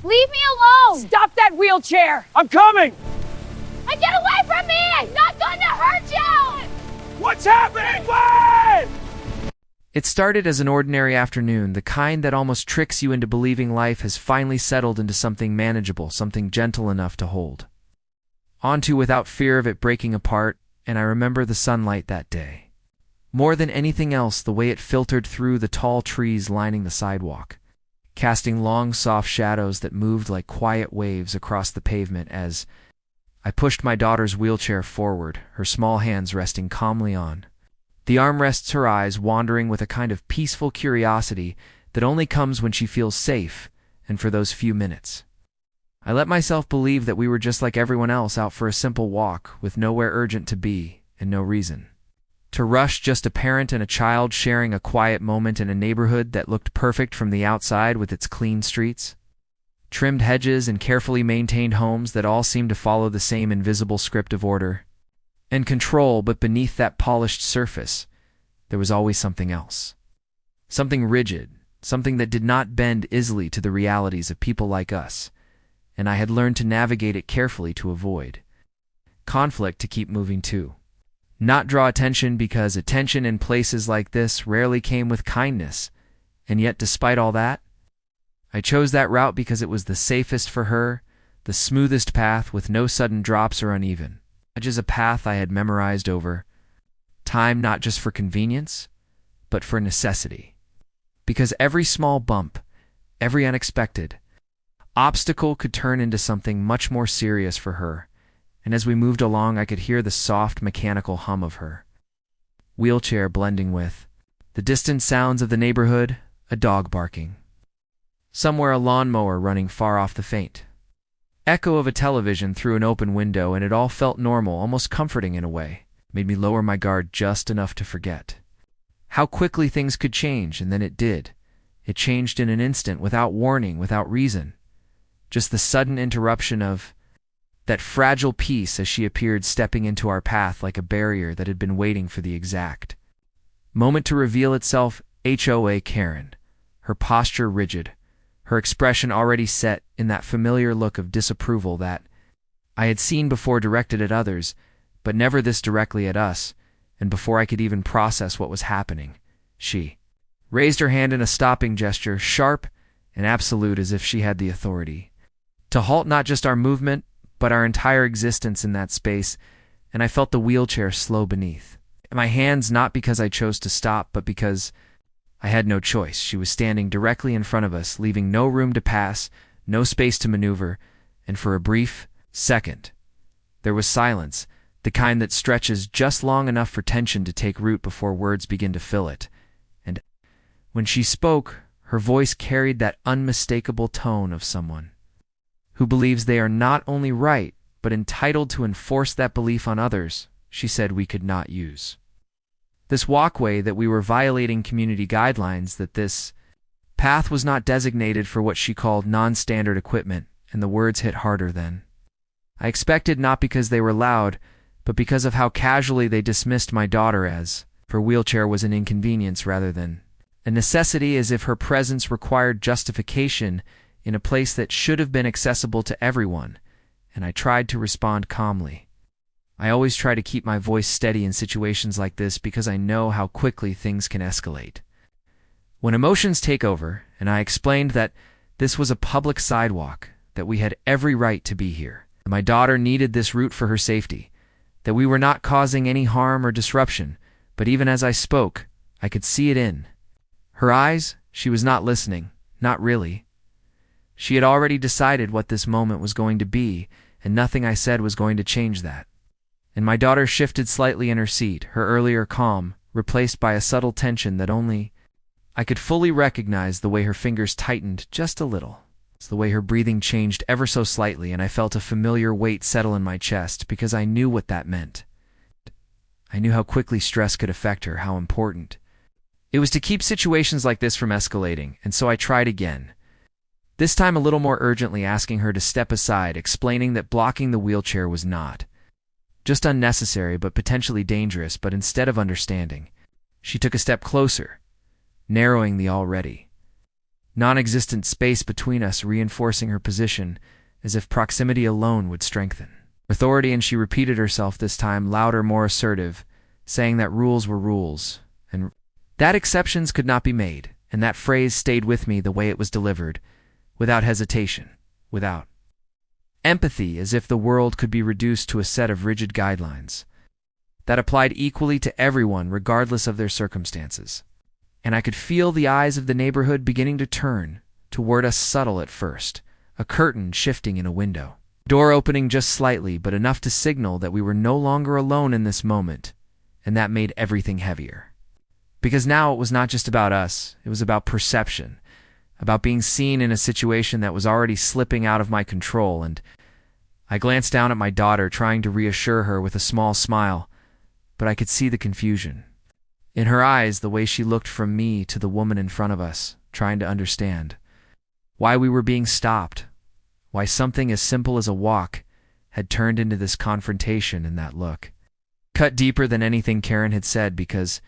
Leave me alone! Stop that wheelchair! I'm coming! Get away from me! I'm not gonna hurt you! What's happening? Wait! It started as an ordinary afternoon, the kind that almost tricks you into believing life has finally settled into something manageable, something gentle enough to hold onto without fear of it breaking apart, and I remember the sunlight that day. More than anything else, the way it filtered through the tall trees lining the sidewalk, casting long, soft shadows that moved like quiet waves across the pavement as I pushed my daughter's wheelchair forward, her small hands resting calmly on the armrests, her eyes wandering with a kind of peaceful curiosity that only comes when she feels safe, and for those few minutes. I let myself believe that we were just like everyone else, out for a simple walk, with nowhere urgent to be, and no reason to rush, just a parent and a child sharing a quiet moment in a neighborhood that looked perfect from the outside, with its clean streets, trimmed hedges, and carefully maintained homes that all seemed to follow the same invisible script of order and control. But beneath that polished surface, there was always something else. Something rigid, something that did not bend easily to the realities of people like us, and I had learned to navigate it carefully to avoid conflict, to keep moving too. Not draw attention, because attention in places like this rarely came with kindness, and yet despite all that, I chose that route because it was the safest for her, the smoothest path with no sudden drops or uneven edges, a path I had memorized over time, not just for convenience, but for necessity. Because every small bump, every unexpected obstacle could turn into something much more serious for her, and as we moved along I could hear the soft mechanical hum of her wheelchair blending with the distant sounds of the neighborhood, a dog barking somewhere, a lawnmower running far off, the faint echo of a television through an open window, and it all felt normal, almost comforting in a way. Made me lower my guard just enough to forget how quickly things could change, and then it did. It changed in an instant, without warning, without reason. Just the sudden interruption of that fragile peace as she appeared, stepping into our path like a barrier that had been waiting for the exact moment to reveal itself. HOA Karen, her posture rigid, her expression already set in that familiar look of disapproval that I had seen before, directed at others, but never this directly at us. And before I could even process what was happening, she raised her hand in a stopping gesture, sharp and absolute, as if she had the authority to halt not just our movement, but our entire existence in that space. And I felt the wheelchair slow beneath my hands, not because I chose to stop, but because I had no choice. She was standing directly in front of us, leaving no room to pass, no space to maneuver, and for a brief second, there was silence, the kind that stretches just long enough for tension to take root before words begin to fill it. And when she spoke, her voice carried that unmistakable tone of someone who believes they are not only right, but entitled to enforce that belief on others. She said we could not use this walkway, that we were violating community guidelines, that this path was not designated for what she called non-standard equipment, and the words hit harder than I expected, not because they were loud, but because of how casually they dismissed my daughter, as if her wheelchair was an inconvenience rather than a necessity, as if her presence required justification in a place that should have been accessible to everyone. And I tried to respond calmly. I always try to keep my voice steady in situations like this, because I know how quickly things can escalate when emotions take over, and I explained that this was a public sidewalk, that we had every right to be here. My daughter needed this route for her safety, that we were not causing any harm or disruption. But even as I spoke, I could see it in her eyes. She was not listening, not really. She had already decided what this moment was going to be, and nothing I said was going to change that. And my daughter shifted slightly in her seat, her earlier calm replaced by a subtle tension that only I could fully recognize, the way her fingers tightened just a little. It's the way her breathing changed ever so slightly, and I felt a familiar weight settle in my chest, because I knew what that meant. I knew how quickly stress could affect her, how important it was to keep situations like this from escalating, and so I tried again. This time a little more urgently, asking her to step aside, explaining that blocking the wheelchair was not just unnecessary, but potentially dangerous. But instead of understanding, she took a step closer, narrowing the already non-existent space between us reinforcing her position as if proximity alone would strengthen authority, and she repeated herself this time louder, more assertive, saying that rules were rules, and that exceptions could not be made, and that phrase stayed with me the way it was delivered, without hesitation, without empathy, as if the world could be reduced to a set of rigid guidelines that applied equally to everyone regardless of their circumstances. And I could feel the eyes of the neighborhood beginning to turn toward us, subtle at first, a curtain shifting in a window, door opening just slightly, but enough to signal that we were no longer alone in this moment, and that made everything heavier. Because now it was not just about us, it was about perception, about being seen in a situation that was already slipping out of my control, and I glanced down at my daughter, trying to reassure her with a small smile, but I could see the confusion in her eyes, the way she looked from me to the woman in front of us, trying to understand why we were being stopped, why something as simple as a walk had turned into this confrontation. In that look cut deeper than anything Karen had said, because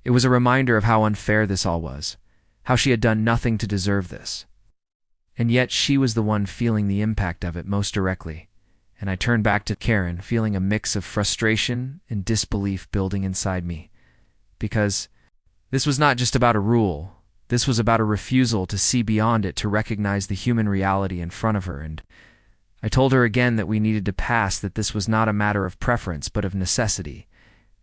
it was a reminder of how unfair this all was, how she had done nothing to deserve this. And yet she was the one feeling the impact of it most directly, and I turned back to Karen, feeling a mix of frustration and disbelief building inside me, because this was not just about a rule. This was about a refusal to see beyond it, to recognize the human reality in front of her. And I told her again that we needed to pass, that this was not a matter of preference but of necessity.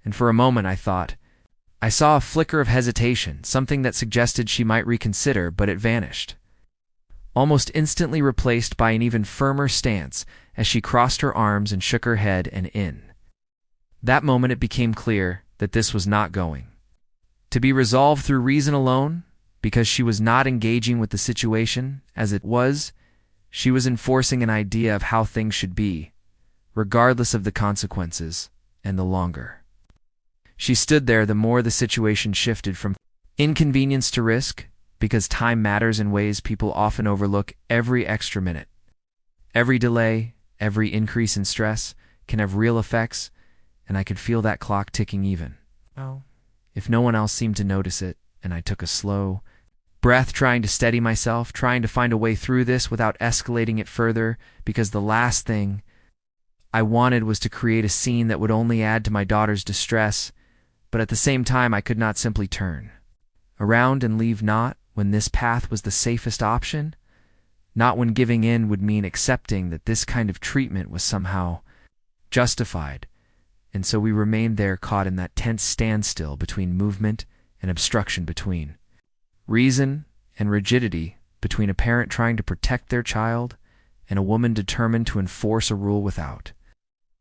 And for a moment I saw a flicker of hesitation, something that suggested she might reconsider, but it vanished, almost instantly replaced by an even firmer stance as she crossed her arms and shook her head. And in that moment it became clear that this was not going to be resolved through reason alone, because she was not engaging with the situation as it was. She was enforcing an idea of how things should be, regardless of the consequences, and the longer she stood there, the more the situation shifted from inconvenience to risk, because time matters in ways people often overlook. Every extra minute, every delay, every increase in stress can have real effects, and I could feel that clock ticking even if no one else seemed to notice it. And I took a slow breath, trying to steady myself, trying to find a way through this without escalating it further, because the last thing I wanted was to create a scene that would only add to my daughter's distress. But at the same time, I could not simply turn around and leave, not when this path was the safest option, not when giving in would mean accepting that this kind of treatment was somehow justified. And so we remained there, caught in that tense standstill between movement and obstruction, between reason and rigidity, between a parent trying to protect their child and a woman determined to enforce a rule without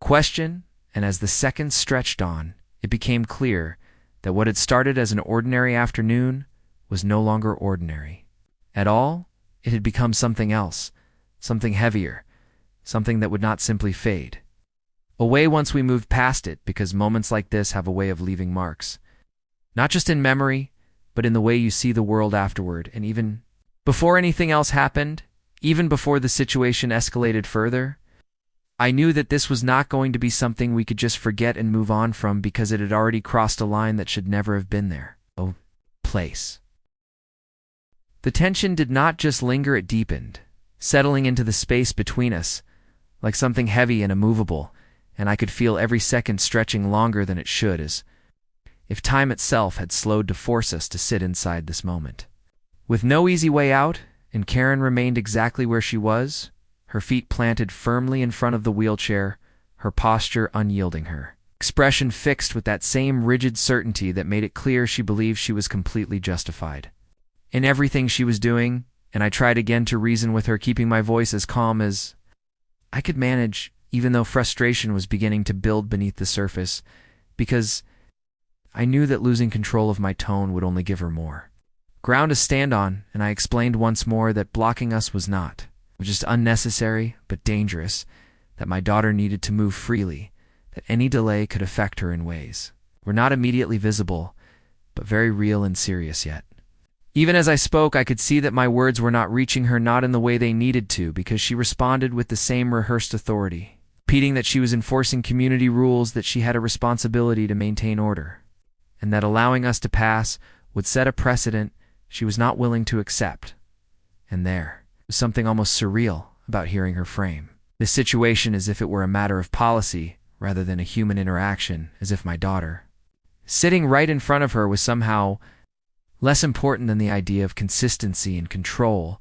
question. And as the seconds stretched on, it became clear that what had started as an ordinary afternoon was no longer ordinary at all. It had become something else, something heavier, something that would not simply fade away once we moved past it, because moments like this have a way of leaving marks, not just in memory, but in the way you see the world afterward. And even before anything else happened, even before the situation escalated further, I knew that this was not going to be something we could just forget and move on from, because it had already crossed a line that should never have been there. Oh, place. The tension did not just linger, it deepened, settling into the space between us like something heavy and immovable, and I could feel every second stretching longer than it should, as if time itself had slowed to force us to sit inside this moment, with no easy way out. And Karen remained exactly where she was, her feet planted firmly in front of the wheelchair, her posture unyielding, her expression fixed with that same rigid certainty that made it clear she believed she was completely justified in everything she was doing. And I tried again to reason with her, keeping my voice as calm as I could manage, even though frustration was beginning to build beneath the surface, because I knew that losing control of my tone would only give her more ground to stand on. And I explained once more that blocking us was not just unnecessary, but dangerous, that my daughter needed to move freely, that any delay could affect her in ways were not immediately visible, but very real and serious yet. Even as I spoke, I could see that my words were not reaching her, not in the way they needed to, because she responded with the same rehearsed authority, repeating that she was enforcing community rules, that she had a responsibility to maintain order, and that allowing us to pass would set a precedent she was not willing to accept. And there was something almost surreal about hearing her frame this situation as if it were a matter of policy rather than a human interaction, as if my daughter, sitting right in front of her, was somehow less important than the idea of consistency and control.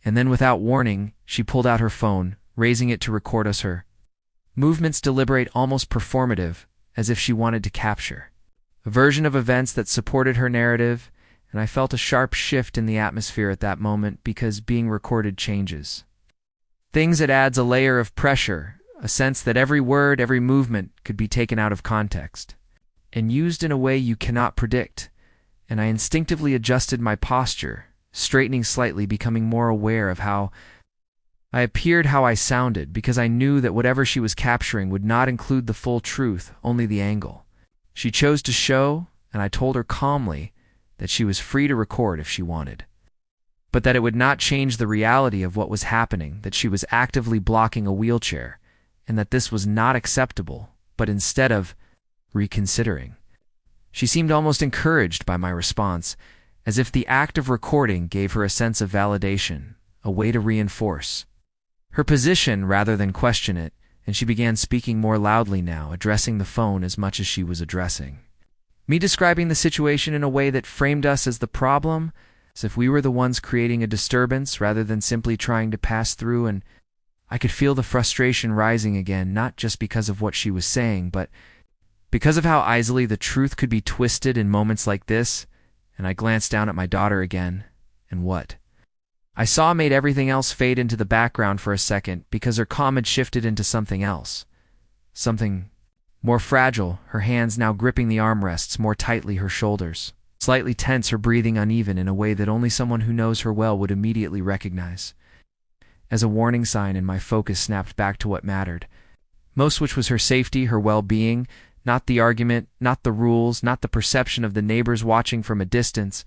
And then without warning, she pulled out her phone, raising it to record us, her movements deliberate, almost performative, as if she wanted to capture a version of events that supported her narrative. And I felt a sharp shift in the atmosphere at that moment, because being recorded changes things. It adds a layer of pressure, a sense that every word, every movement could be taken out of context and used in a way you cannot predict. And I instinctively adjusted my posture, straightening slightly, becoming more aware of how I appeared, how I sounded, because I knew that whatever she was capturing would not include the full truth, only the angle she chose to show. And I told her calmly that she was free to record if she wanted, but that it would not change the reality of what was happening, that she was actively blocking a wheelchair, and that this was not acceptable. But instead of reconsidering, she seemed almost encouraged by my response, as if the act of recording gave her a sense of validation, a way to reinforce her position rather than question it. And she began speaking more loudly now, addressing the phone as much as she was addressing me, describing the situation in a way that framed us as the problem, as if we were the ones creating a disturbance rather than simply trying to pass through. And I could feel the frustration rising again, not just because of what she was saying, but because of how easily the truth could be twisted in moments like this. And I glanced down at my daughter again, and what I saw made everything else fade into the background for a second, because her calm had shifted into something else, something more fragile, her hands now gripping the armrests more tightly, her shoulders slightly tense, her breathing uneven in a way that only someone who knows her well would immediately recognize as a warning sign. And my focus snapped back to what mattered most, which was her safety, her well-being, not the argument, not the rules, not the perception of the neighbors watching from a distance,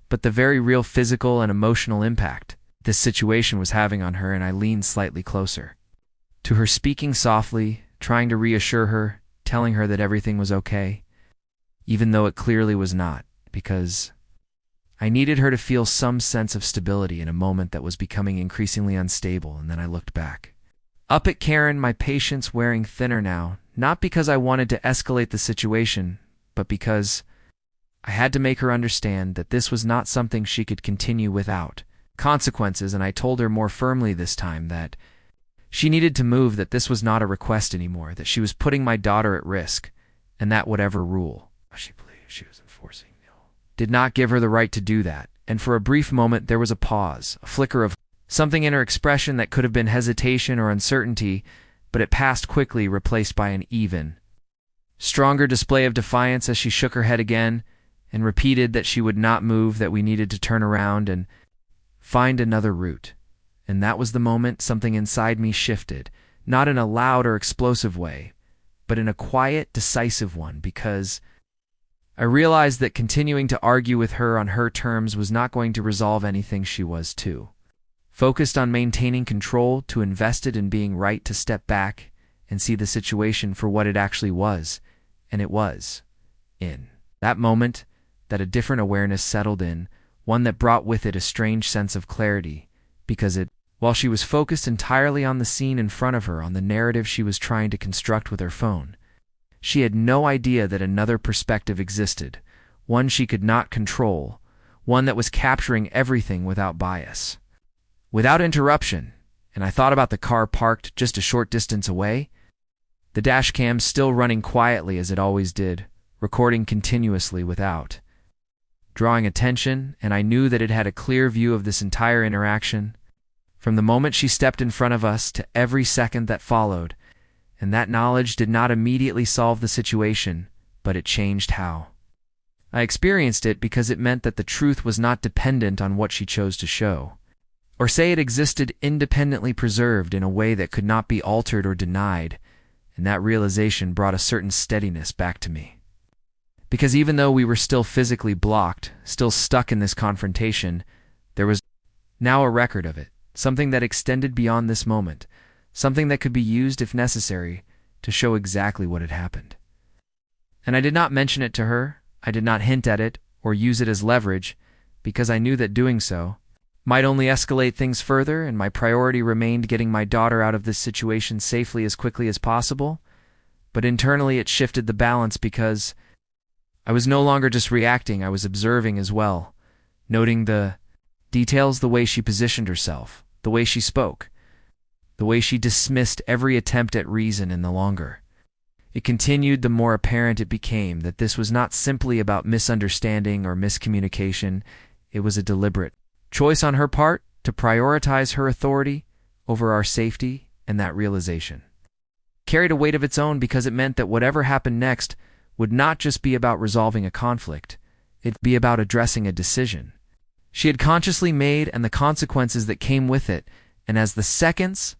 but the very real physical and emotional impact this situation was having on her. And I leaned slightly closer to her, speaking softly, trying to reassure her, telling her that everything was okay, even though it clearly was not, because I needed her to feel some sense of stability in a moment that was becoming increasingly unstable. And then I looked back up at Karen, my patience wearing thinner now, not because I wanted to escalate the situation, but because I had to make her understand that this was not something she could continue without consequences. And I told her more firmly this time that she needed to move, that this was not a request anymore, that she was putting my daughter at risk, and that whatever rule she believed she was enforcing did not give her the right to do that. And for a brief moment there was a pause, a flicker of something in her expression that could have been hesitation or uncertainty, but it passed quickly, replaced by an even stronger display of defiance as she shook her head again and repeated that she would not move, that we needed to turn around and find another route. And that was the moment something inside me shifted, not in a loud or explosive way, but in a quiet, decisive one, because I realized that continuing to argue with her on her terms was not going to resolve anything. She was too focused on maintaining control, too invested in being right, to step back and see the situation for what it actually was. And it was, in that moment, that a different awareness settled in, one that brought with it a strange sense of clarity, because while she was focused entirely on the scene in front of her, on the narrative she was trying to construct with her phone, she had no idea that another perspective existed, one she could not control, one that was capturing everything without bias, without interruption. And I thought about the car parked just a short distance away, the dashcam still running quietly as it always did, recording continuously without drawing attention. And I knew that it had a clear view of this entire interaction, from the moment she stepped in front of us to every second that followed. And that knowledge did not immediately solve the situation, but it changed how I experienced it, because it meant that the truth was not dependent on what she chose to show, or say it existed independently, preserved in a way that could not be altered or denied. And that realization brought a certain steadiness back to me, because even though we were still physically blocked, still stuck in this confrontation, there was now a record of it, something that extended beyond this moment, something that could be used if necessary to show exactly what had happened. And I did not mention it to her, I did not hint at it or use it as leverage, because I knew that doing so might only escalate things further, and my priority remained getting my daughter out of this situation safely as quickly as possible. But internally it shifted the balance because I was no longer just reacting, I was observing as well, noting the details, the way she positioned herself, the way she spoke, the way she dismissed every attempt at reason. And the longer it continued, the more apparent it became that this was not simply about misunderstanding or miscommunication. It was a deliberate choice on her part to prioritize her authority over our safety, and that realization carried a weight of its own because it meant that whatever happened next would not just be about resolving a conflict, it'd be about addressing a decision she had consciously made and the consequences that came with it. And as the seconds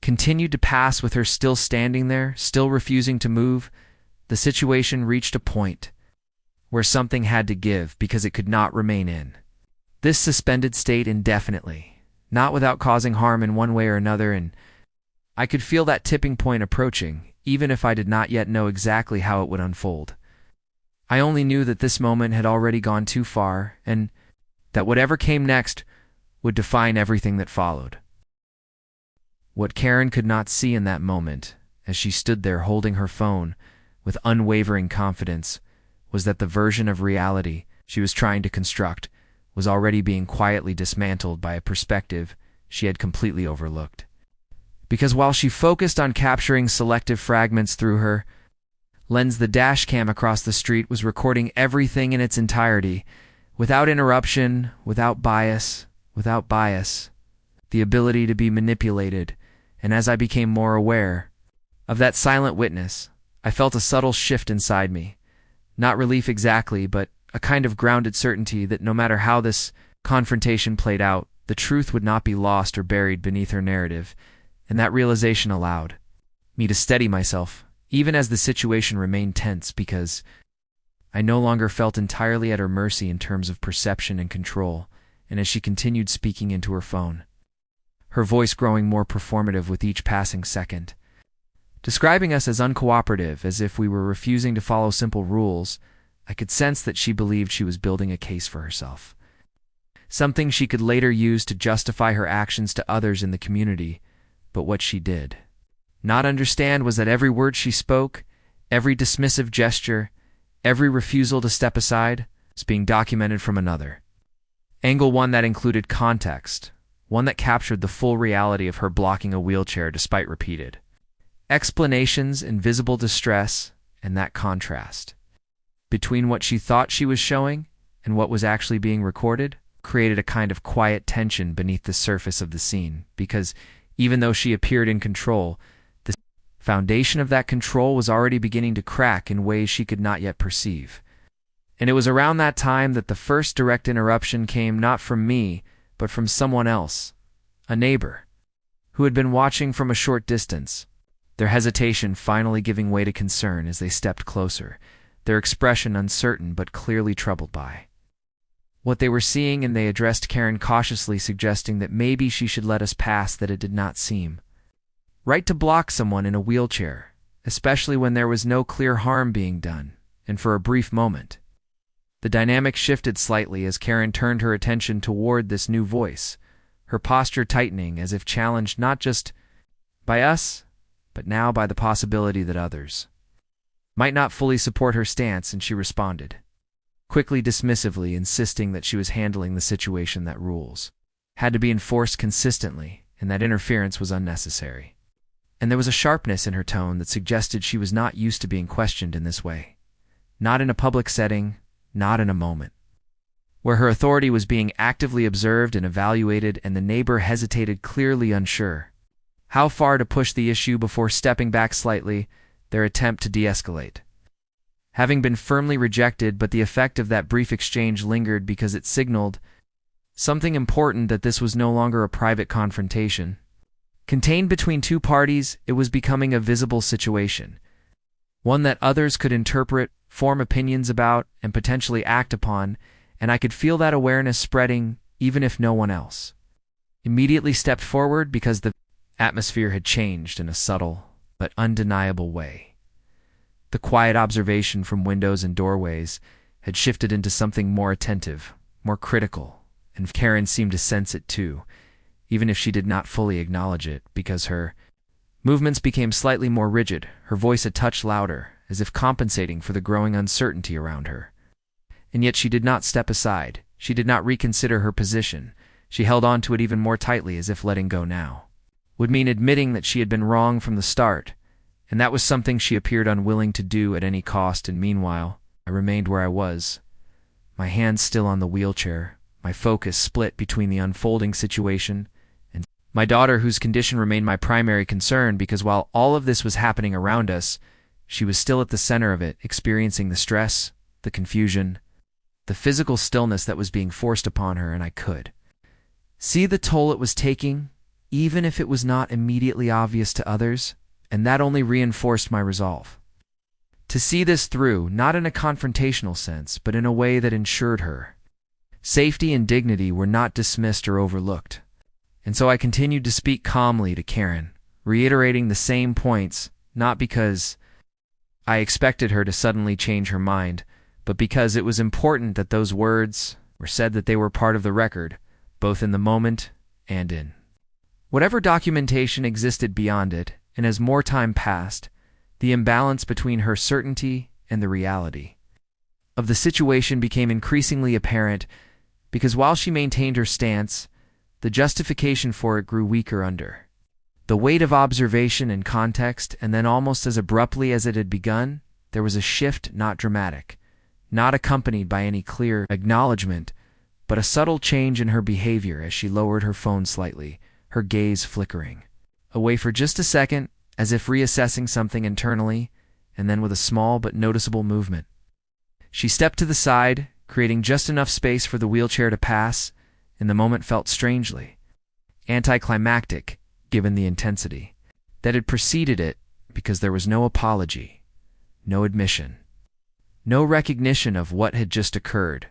continued to pass with her still standing there, still refusing to move, the situation reached a point where something had to give because it could not remain in this suspended state indefinitely, not without causing harm in one way or another. And I could feel that tipping point approaching, even if I did not yet know exactly how it would unfold. I only knew that this moment had already gone too far, and that whatever came next would define everything that followed. What Karen could not see in that moment, as she stood there holding her phone with unwavering confidence, was that the version of reality she was trying to construct was already being quietly dismantled by a perspective she had completely overlooked. Because while she focused on capturing selective fragments through her lens, the dashcam across the street was recording everything in its entirety, without interruption, without bias, the ability to be manipulated. And as I became more aware of that silent witness, I felt a subtle shift inside me. Not relief exactly, but a kind of grounded certainty that no matter how this confrontation played out, the truth would not be lost or buried beneath her narrative. And that realization allowed me to steady myself, even as the situation remained tense, because I no longer felt entirely at her mercy in terms of perception and control. And as she continued speaking into her phone, her voice growing more performative with each passing second, describing us as uncooperative, as if we were refusing to follow simple rules, I could sense that she believed she was building a case for herself, something she could later use to justify her actions to others in the community. But what she did not understand was that every word she spoke, every dismissive gesture, every refusal to step aside, was being documented from another angle, one that included context, one that captured the full reality of her blocking a wheelchair despite repeated explanations and visible distress. And that contrast between what she thought she was showing and what was actually being recorded created a kind of quiet tension beneath the surface of the scene, because even though she appeared in control, the foundation of that control was already beginning to crack in ways she could not yet perceive. And it was around that time that the first direct interruption came, not from me, but from someone else, a neighbor, who had been watching from a short distance, their hesitation finally giving way to concern as they stepped closer, their expression uncertain but clearly troubled by what they were seeing. And they addressed Karen cautiously, suggesting that maybe she should let us pass, that it did not seem right to block someone in a wheelchair, especially when there was no clear harm being done. And for a brief moment, the dynamic shifted slightly as Karen turned her attention toward this new voice, her posture tightening as if challenged not just by us, but now by the possibility that others might not fully support her stance. And she responded quickly, dismissively, insisting that she was handling the situation, that rules had to be enforced consistently, and that interference was unnecessary. And there was a sharpness in her tone that suggested she was not used to being questioned in this way, not in a public setting, not in a moment where her authority was being actively observed and evaluated. And the neighbor hesitated, clearly unsure how far to push the issue before stepping back slightly, their attempt to de-escalate having been firmly rejected. But the effect of that brief exchange lingered because it signaled something important, that this was no longer a private confrontation contained between two parties. It was becoming a visible situation, one that others could interpret, form opinions about, and potentially act upon. And I could feel that awareness spreading, even if no one else immediately stepped forward, because the atmosphere had changed in a subtle but undeniable way. The quiet observation from windows and doorways had shifted into something more attentive, more critical, and Karen seemed to sense it too, even if she did not fully acknowledge it, because her movements became slightly more rigid, her voice a touch louder, as if compensating for the growing uncertainty around her. And yet she did not step aside. She did not reconsider her position. She held on to it even more tightly, as if letting go now would mean admitting that she had been wrong from the start, and that was something she appeared unwilling to do at any cost. And meanwhile, I remained where I was, my hands still on the wheelchair, my focus split between the unfolding situation and my daughter, whose condition remained my primary concern, because while all of this was happening around us, she was still at the center of it, experiencing the stress, the confusion, the physical stillness that was being forced upon her, and I could see the toll it was taking, even if it was not immediately obvious to others, and that only reinforced my resolve to see this through, not in a confrontational sense, but in a way that ensured her safety and dignity were not dismissed or overlooked. And so I continued to speak calmly to Karen, reiterating the same points, not because I expected her to suddenly change her mind, but because it was important that those words were said, that they were part of the record, both in the moment and in whatever documentation existed beyond it. And as more time passed, the imbalance between her certainty and the reality of the situation became increasingly apparent, because while she maintained her stance, the justification for it grew weaker under the weight of observation and context. And then, almost as abruptly as it had begun, there was a shift, not dramatic, not accompanied by any clear acknowledgement, but a subtle change in her behavior as she lowered her phone slightly, her gaze flickering away for just a second, as if reassessing something internally, and then with a small but noticeable movement, she stepped to the side, creating just enough space for the wheelchair to pass, and the moment felt strangely anticlimactic, given the intensity that had preceded it, because there was no apology, no admission, no recognition of what had just occurred,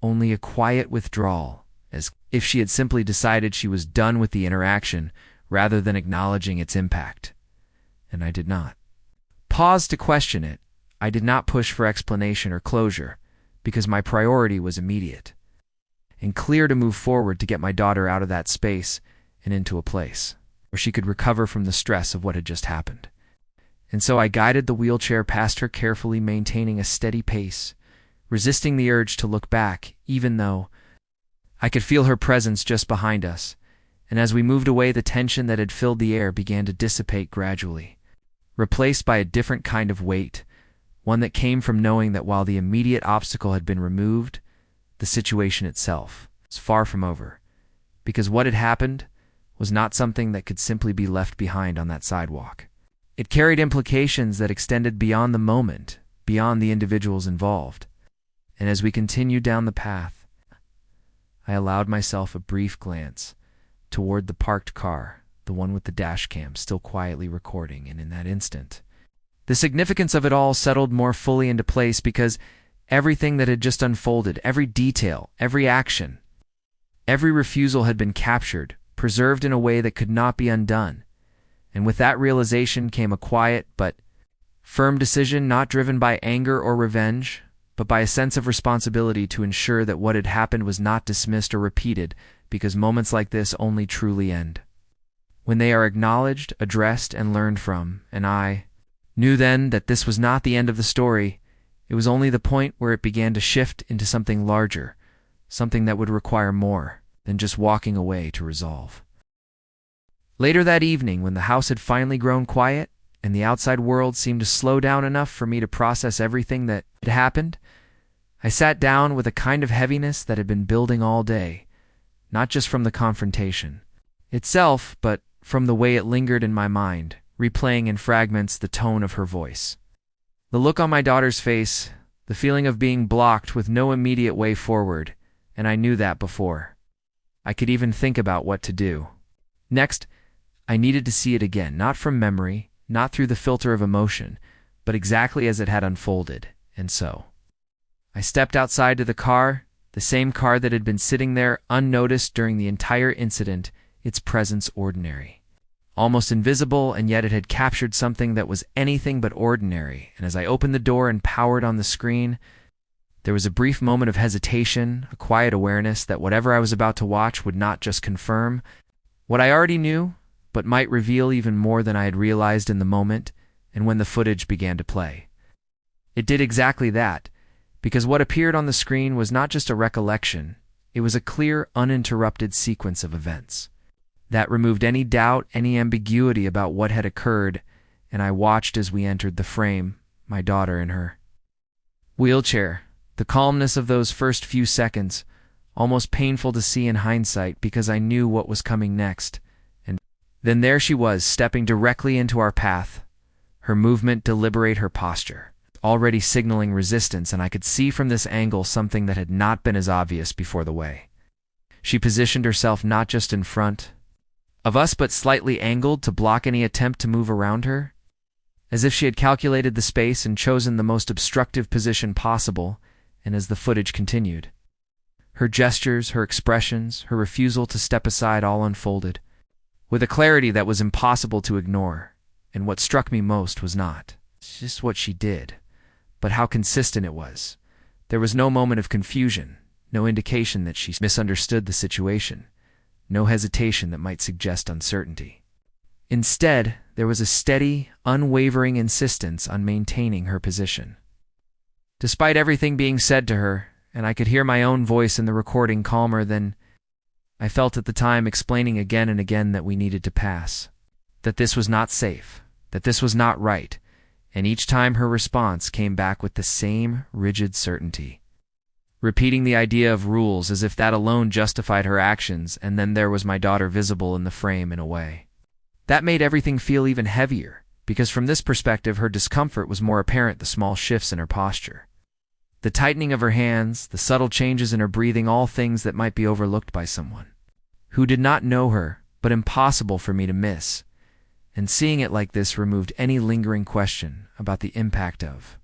only a quiet withdrawal, as if she had simply decided she was done with the interaction rather than acknowledging its impact. And I did not pause to question it. I did not push for explanation or closure, because my priority was immediate and clear: to move forward, to get my daughter out of that space and into a place where she could recover from the stress of what had just happened. And so I guided the wheelchair past her carefully, maintaining a steady pace, resisting the urge to look back, even though I could feel her presence just behind us. And as we moved away, the tension that had filled the air began to dissipate gradually, replaced by a different kind of weight, one that came from knowing that while the immediate obstacle had been removed, the situation itself was far from over, because what had happened was not something that could simply be left behind on that sidewalk. It carried implications that extended beyond the moment, beyond the individuals involved. And as we continued down the path, I allowed myself a brief glance toward the parked car, the one with the dashcam still quietly recording, and in that instant, the significance of it all settled more fully into place, because everything that had just unfolded, every detail, every action, every refusal had been captured, preserved in a way that could not be undone. And with that realization came a quiet but firm decision, not driven by anger or revenge, but by a sense of responsibility to ensure that what had happened was not dismissed or repeated, because moments like this only truly end when they are acknowledged, addressed, and learned from. And I knew then that this was not the end of the story. It was only the point where it began to shift into something larger, something that would require more than just walking away to resolve. Later that evening, when the house had finally grown quiet and the outside world seemed to slow down enough for me to process everything that had happened, I sat down with a kind of heaviness that had been building all day, not just from the confrontation itself, but from the way it lingered in my mind, replaying in fragments the tone of her voice, the look on my daughter's face, the feeling of being blocked with no immediate way forward. And I knew that before I could even think about what to do next, I needed to see it again, not from memory, not through the filter of emotion, but exactly as it had unfolded. And so I stepped outside to the car, the same car that had been sitting there unnoticed during the entire incident, its presence ordinary, almost invisible, and yet it had captured something that was anything but ordinary. And as I opened the door and powered on the screen, There was a brief moment of hesitation, a quiet awareness that whatever I was about to watch would not just confirm what I already knew, but might reveal even more than I had realized in the moment and when the footage began to play. It did exactly that, because what appeared on the screen was not just a recollection, it was a clear, uninterrupted sequence of events that removed any doubt, any ambiguity about what had occurred, and I watched as we entered the frame, my daughter in her wheelchair. The calmness of those first few seconds, almost painful to see in hindsight because I knew what was coming next. And then there she was, stepping directly into our path, her movement deliberate, her posture already signaling resistance, and I could see from this angle something that had not been as obvious before. The way she positioned herself not just in front of us but slightly angled to block any attempt to move around her, as if she had calculated the space and chosen the most obstructive position possible. And as the footage continued, her gestures, her expressions, her refusal to step aside all unfolded with a clarity that was impossible to ignore. And what struck me most was not just what she did, but how consistent it was. There was no moment of confusion, no indication that she misunderstood the situation, no hesitation that might suggest uncertainty. Instead, there was a steady, unwavering insistence on maintaining her position. Despite everything being said to her, and I could hear my own voice in the recording calmer than I felt at the time, explaining again and again that we needed to pass, that this was not safe, that this was not right, and each time her response came back with the same rigid certainty, repeating the idea of rules as if that alone justified her actions. And then there was my daughter visible in the frame in a way that made everything feel even heavier, because from this perspective her discomfort was more apparent. The small shifts in her posture, the tightening of her hands, the subtle changes in her breathing, all things that might be overlooked by someone who did not know her, but impossible for me to miss. And seeing it like this removed any lingering question about the impact of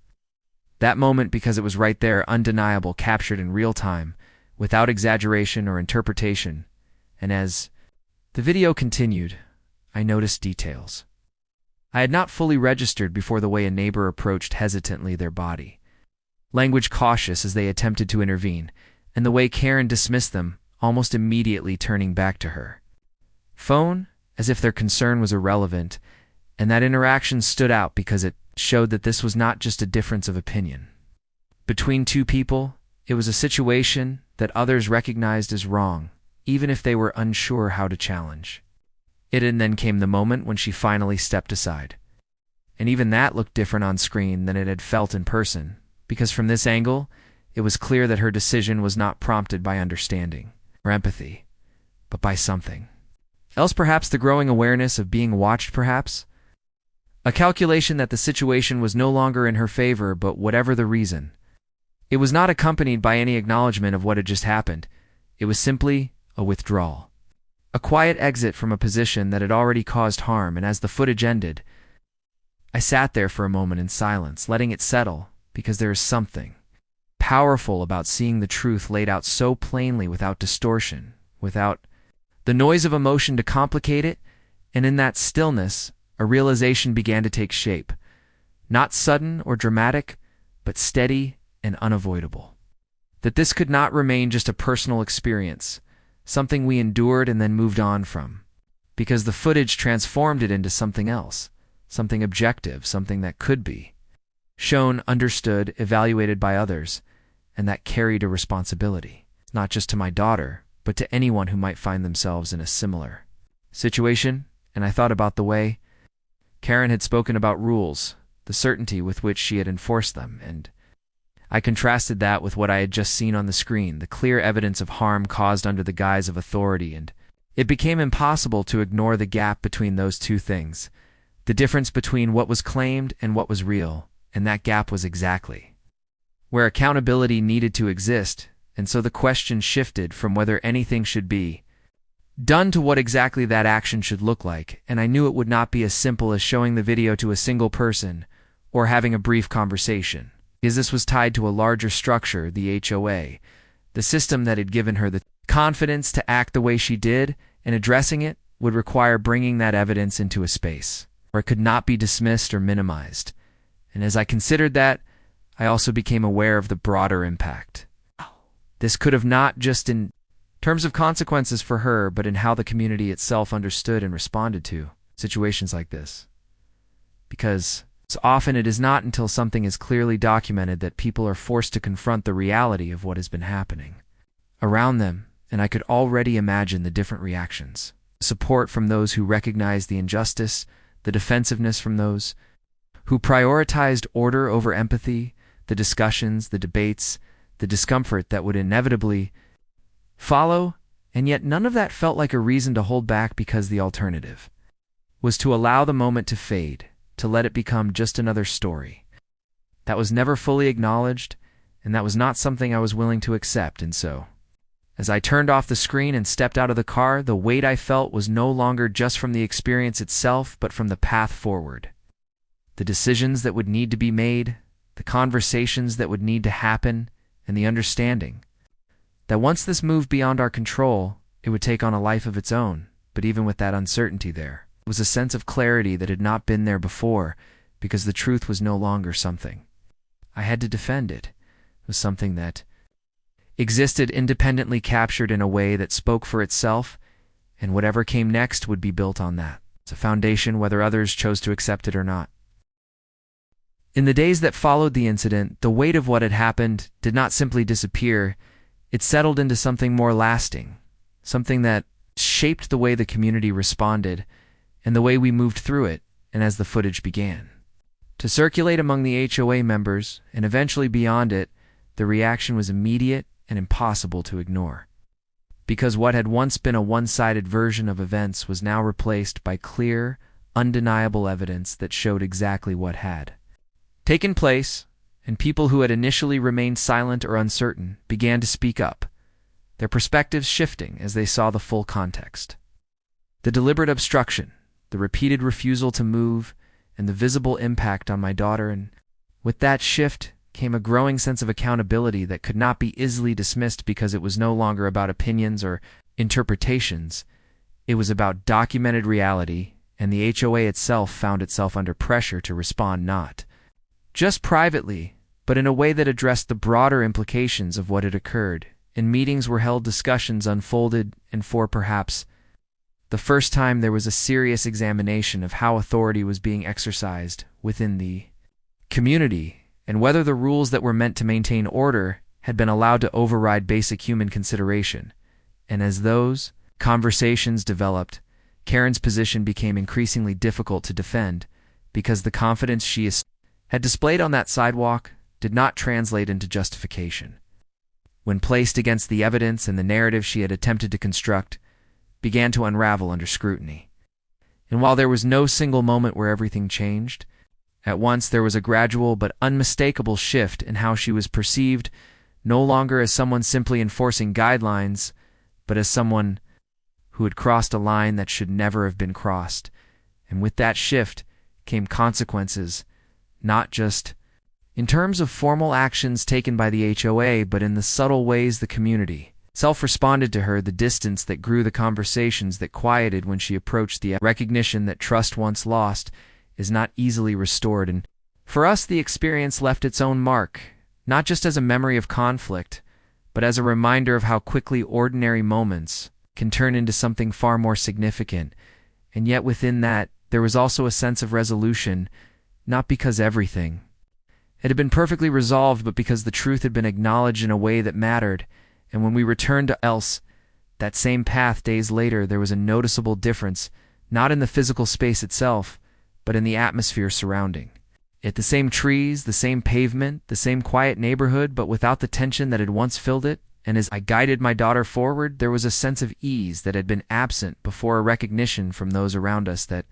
that moment, because it was right there, undeniable, captured in real time, without exaggeration or interpretation. And as the video continued, I noticed details I had not fully registered before: the way a neighbor approached hesitantly their body language, cautious as they attempted to intervene, and the way Karen dismissed them, almost immediately turning back to her phone as if their concern was irrelevant. And that interaction stood out because it showed that this was not just a difference of opinion between two people, it was a situation that others recognized as wrong, even if they were unsure how to challenge it. And then came the moment when she finally stepped aside. And even that looked different on screen than it had felt in person, because from this angle, it was clear that her decision was not prompted by understanding or empathy, but by something else. Perhaps the growing awareness of being watched, perhaps a calculation that the situation was no longer in her favor. But whatever the reason, it was not accompanied by any acknowledgement of what had just happened. It was simply a withdrawal, a quiet exit from a position that had already caused harm. And as the footage ended, I sat there for a moment in silence, letting it settle, because there is something powerful about seeing the truth laid out so plainly, without distortion, without the noise of emotion to complicate it. And in that stillness, a realization began to take shape, not sudden or dramatic, but steady and unavoidable. That this could not remain just a personal experience, something we endured and then moved on from, because the footage transformed it into something else, something objective, something that could be shown, understood, evaluated by others, and that carried a responsibility, not just to my daughter, but to anyone who might find themselves in a similar situation. And I thought about the way Karen had spoken about rules, the certainty with which she had enforced them, and I contrasted that with what I had just seen on the screen, the clear evidence of harm caused under the guise of authority. And it became impossible to ignore the gap between those two things, the difference between what was claimed and what was real. And that gap was exactly where accountability needed to exist. And so the question shifted from whether anything should be done to what exactly that action should look like. And I knew it would not be as simple as showing the video to a single person or having a brief conversation, because this was tied to a larger structure, the HOA, the system that had given her the confidence to act the way she did, and addressing it would require bringing that evidence into a space where it could not be dismissed or minimized. And as I considered that, I also became aware of the broader impact. This could have not just in terms of consequences for her, but in how the community itself understood and responded to situations like this. Because so often it is not until something is clearly documented that people are forced to confront the reality of what has been happening around them, and I could already imagine the different reactions. Support from those who recognized the injustice, the defensiveness from those who prioritized order over empathy, the discussions, the debates, the discomfort that would inevitably follow, and yet none of that felt like a reason to hold back, because the alternative was to allow the moment to fade, to let it become just another story that was never fully acknowledged, and that was not something I was willing to accept. And so, as I turned off the screen and stepped out of the car, the weight I felt was no longer just from the experience itself, but from the path forward. The decisions that would need to be made, the conversations that would need to happen, and the understanding that once this moved beyond our control, it would take on a life of its own. But even with that uncertainty there was a sense of clarity that had not been there before, because the truth was no longer something I had to defend. It was something that existed independently, captured in a way that spoke for itself, and whatever came next would be built on that. It's a foundation, whether others chose to accept it or not. In the days that followed the incident, the weight of what had happened did not simply disappear. It settled into something more lasting, something that shaped the way the community responded and the way we moved through it, and as the footage began to circulate among the HOA members and eventually beyond it, the reaction was immediate and impossible to ignore. Because what had once been a one-sided version of events was now replaced by clear, undeniable evidence that showed exactly what had taken place, and people who had initially remained silent or uncertain began to speak up, their perspectives shifting as they saw the full context. The deliberate obstruction, the repeated refusal to move, and the visible impact on my daughter, and with that shift came a growing sense of accountability that could not be easily dismissed, because it was no longer about opinions or interpretations. It was about documented reality, and the HOA itself found itself under pressure to respond not just privately, but in a way that addressed the broader implications of what had occurred. In meetings were held, discussions unfolded, and for perhaps the first time there was a serious examination of how authority was being exercised within the community, and whether the rules that were meant to maintain order had been allowed to override basic human consideration. And as those conversations developed, Karen's position became increasingly difficult to defend, because the confidence she had displayed on that sidewalk did not translate into justification, when placed against the evidence, and the narrative she had attempted to construct began to unravel under scrutiny. And while there was no single moment where everything changed, at once there was a gradual but unmistakable shift in how she was perceived, no longer as someone simply enforcing guidelines, but as someone who had crossed a line that should never have been crossed. And with that shift came consequences, not just in terms of formal actions taken by the HOA, but in the subtle ways the community itself responded to her, the distance that grew, the conversations that quieted when she approached the recognition that trust once lost is not easily restored. And for us, the experience left its own mark, not just as a memory of conflict, but as a reminder of how quickly ordinary moments can turn into something far more significant. And yet within that, there was also a sense of resolution, not because everything it had been perfectly resolved, but because the truth had been acknowledged in a way that mattered. And when we returned to that same path days later, there was a noticeable difference, not in the physical space itself, but in the atmosphere surrounding it. The same trees, the same pavement, the same quiet neighborhood, but without the tension that had once filled it. And as I guided my daughter forward, there was a sense of ease that had been absent before, a recognition from those around us that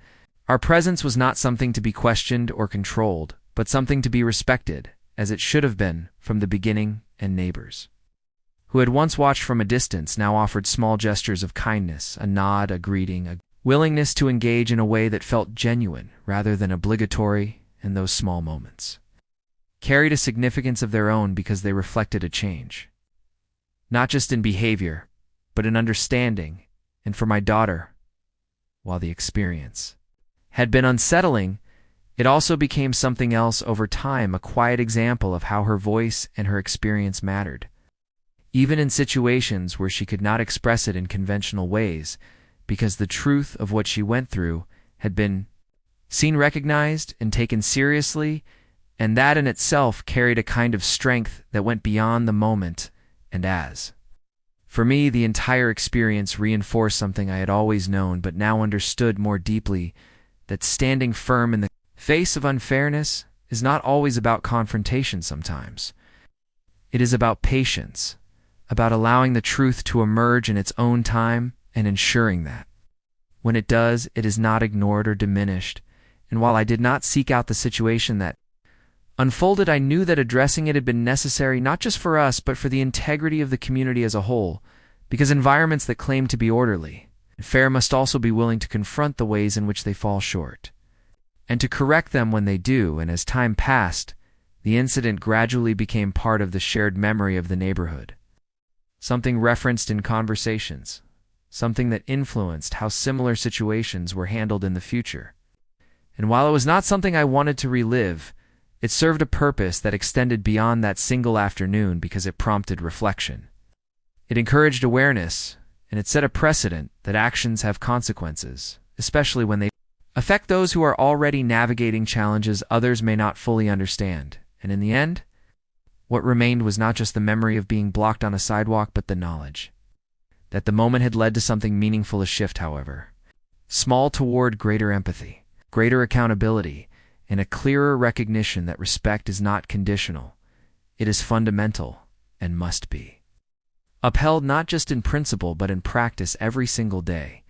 our presence was not something to be questioned or controlled, but something to be respected, as it should have been from the beginning. And neighbors who had once watched from a distance now offered small gestures of kindness, a nod, a greeting, a willingness to engage in a way that felt genuine rather than obligatory. And those small moments carried a significance of their own, because they reflected a change, not just in behavior, but in understanding. And for my daughter, while the experience had been unsettling, It also became something else over time, a quiet example of how her voice and her experience mattered. Even in situations where she could not express it in conventional ways, because the truth of what she went through had been seen, recognized, and taken seriously, and that in itself carried a kind of strength that went beyond the moment. And for me, the entire experience reinforced something I had always known but now understood more deeply, that standing firm in the face of unfairness is not always about confrontation sometimes. It is about patience, about allowing the truth to emerge in its own time and ensuring that, when it does, it is not ignored or diminished. And while I did not seek out the situation that unfolded, I knew that addressing it had been necessary not just for us, but for the integrity of the community as a whole, because environments that claim to be orderly and fair must also be willing to confront the ways in which they fall short, and to correct them when they do. And as time passed, the incident gradually became part of the shared memory of the neighborhood, something referenced in conversations, something that influenced how similar situations were handled in the future. And while it was not something I wanted to relive, it served a purpose that extended beyond that single afternoon, because it prompted reflection. It encouraged awareness, and it set a precedent that actions have consequences, especially when they affect those who are already navigating challenges others may not fully understand. And in the end, what remained was not just the memory of being blocked on a sidewalk, but the knowledge that the moment had led to something meaningful, a shift, however small, toward greater empathy, greater accountability, and a clearer recognition that respect is not conditional. It is fundamental and must be upheld not just in principle but in practice every single day.